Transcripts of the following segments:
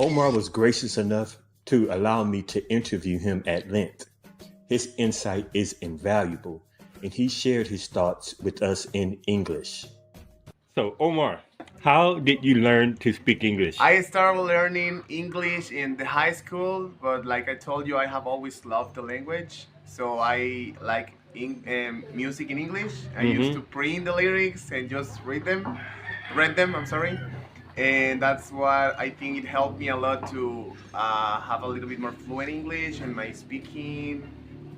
Omar was gracious enough to allow me to interview him at length. His insight is invaluable, and he shared his thoughts with us in English. So, Omar, how did you learn to speak English? I started learning English in the high school, but like I told you, I have always loved the language. So I like music in English. I used to print the lyrics and just read them. I'm sorry, and that's what I think it helped me a lot to have a little bit more fluent English in my speaking,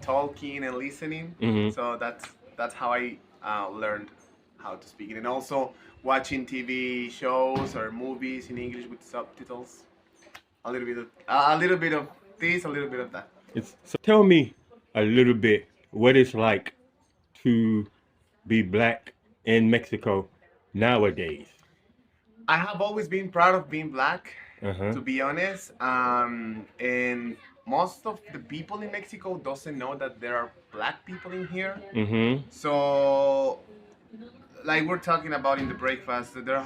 talking, and listening. So that's how I learned how to speak it, and also watching TV shows or movies in English with subtitles. A little bit of this, a little bit of that. So tell me a little bit what it's like to be black in Mexico nowadays. I have always been proud of being black, Uh-huh. to be honest. And most of the people in Mexico doesn't know that there are black people in here. So like we're talking about in the breakfast, there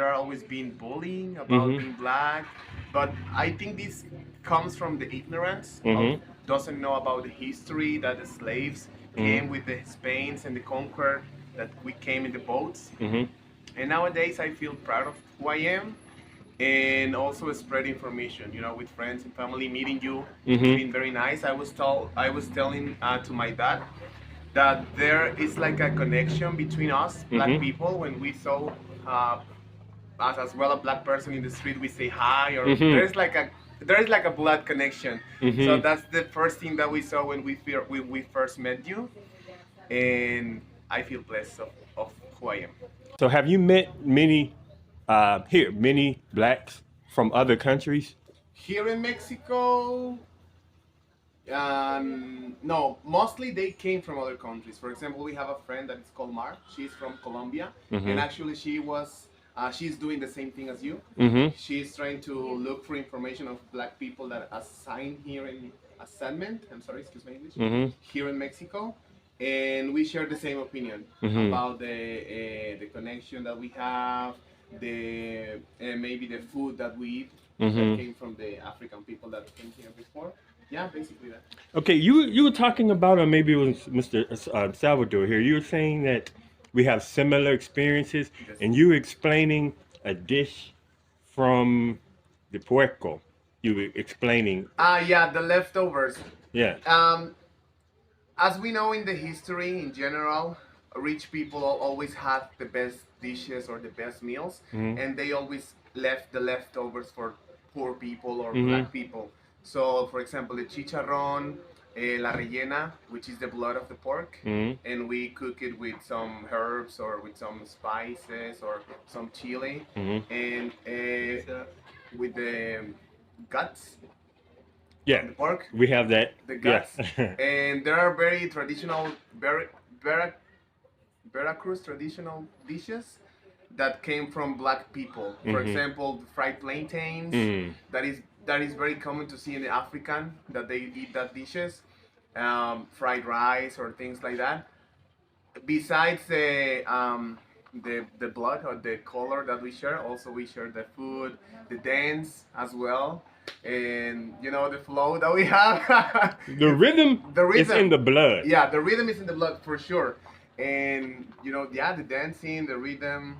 are always been bullying about being black, but I think this comes from the ignorance of doesn't know about the history that the slaves came with the Spains and the conquer that we came in the boats. And nowadays I feel proud of who I am, and also spread information, with friends and family. Meeting you, it's been very nice. I was telling to my dad that there is like a connection between us black people. When we saw as well a black person in the street, we say hi, or there is like a blood connection. So that's the first thing that we saw when we first met you, and I feel blessed of who I am. So have you met many blacks from other countries? Here in Mexico, no, mostly they came from other countries. For example, we have a friend that is called Omar. She's from Colombia, and actually she's doing the same thing as you. She's trying to look for information of black people that assigned here in assignment. I'm sorry, excuse my English. Here in Mexico, and we share the same opinion about the connection that we have, the maybe the food that we eat that came from the African people that came here before. Yeah, basically that. Okay, you were talking about, or maybe it was Mr. Salvador here. You were saying that we have similar experiences, Yes. and you were explaining a dish from the puerco. You were explaining. Yeah, the leftovers. Yeah. As we know in the history in general, rich people always had the best dishes or the best meals, and they always left the leftovers for poor people or black people. So, for example, the chicharrón, la rellena, which is the blood of the pork, and we cook it with some herbs or with some spices or some chili, and with the guts. Yeah. The pork. We have that. The guts. Yeah. And there are very traditional, Veracruz traditional dishes that came from black people. For example, fried plantains. That is very common to see in the African, that they eat that dishes. Fried rice or things like that. Besides the blood or the color that we share, also we share the food, the dance as well, and the flow that we have. The rhythm is in the blood. Yeah, the rhythm is in the blood for sure, and the dancing, the rhythm,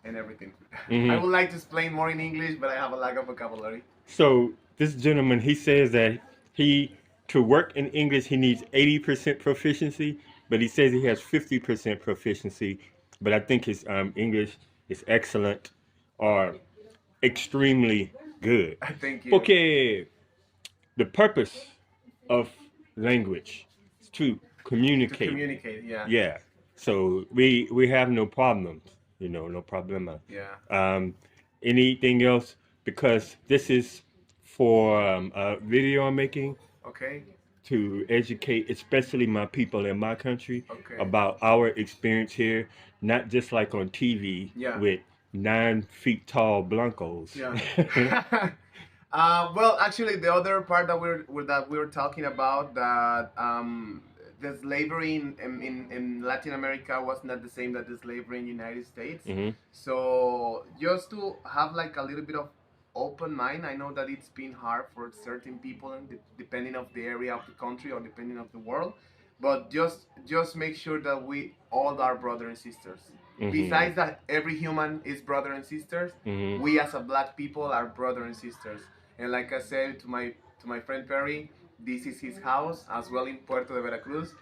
and everything. I would like to explain more in English, but I have a lack of vocabulary. So this gentleman, he says that to work in English, he needs 80% proficiency, but he says he has 50% proficiency. But I think his English is excellent or extremely good. Thank you. Porque the purpose of language is to communicate. To communicate, yeah. Yeah. So we have no problems, no problema. Yeah. Anything else? Because this is for a video I'm making. Okay. To educate, especially my people in my country, Okay. about our experience here, not just like on TV with 9 feet tall blancos. Yeah. Well, actually, the other part that we're talking about, that the slavery in Latin America was not the same that the slavery in the United States. So just to have like a little bit of open mind. I know that it's been hard for certain people, and depending of the area of the country or depending of the world, but just make sure that we all are brother and sisters. Besides that, every human is brother and sisters. We as a black people are brother and sisters. And like I said to my friend Perry, this is his house as well in Puerto de Veracruz.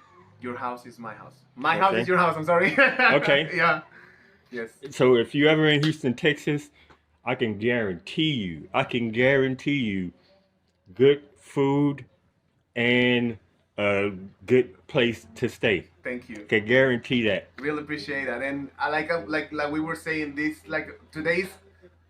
Your house is my house. My house is your house. I'm sorry. Okay. Yeah. Yes. So if you ever in Houston, Texas, I can guarantee you good food and a good place to stay. Thank you. Can guarantee that. Really appreciate that. And I like we were saying this, like today's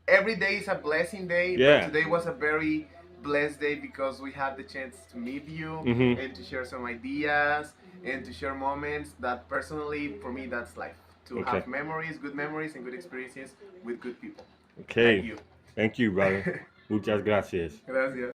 every day is a blessing day. Yeah. But today was a very blessed day because we had the chance to meet you and to share some ideas and to share moments that personally for me that's life. To have memories, good memories and good experiences with good people. Okay. Thank you. Thank you, brother. Muchas gracias. Gracias.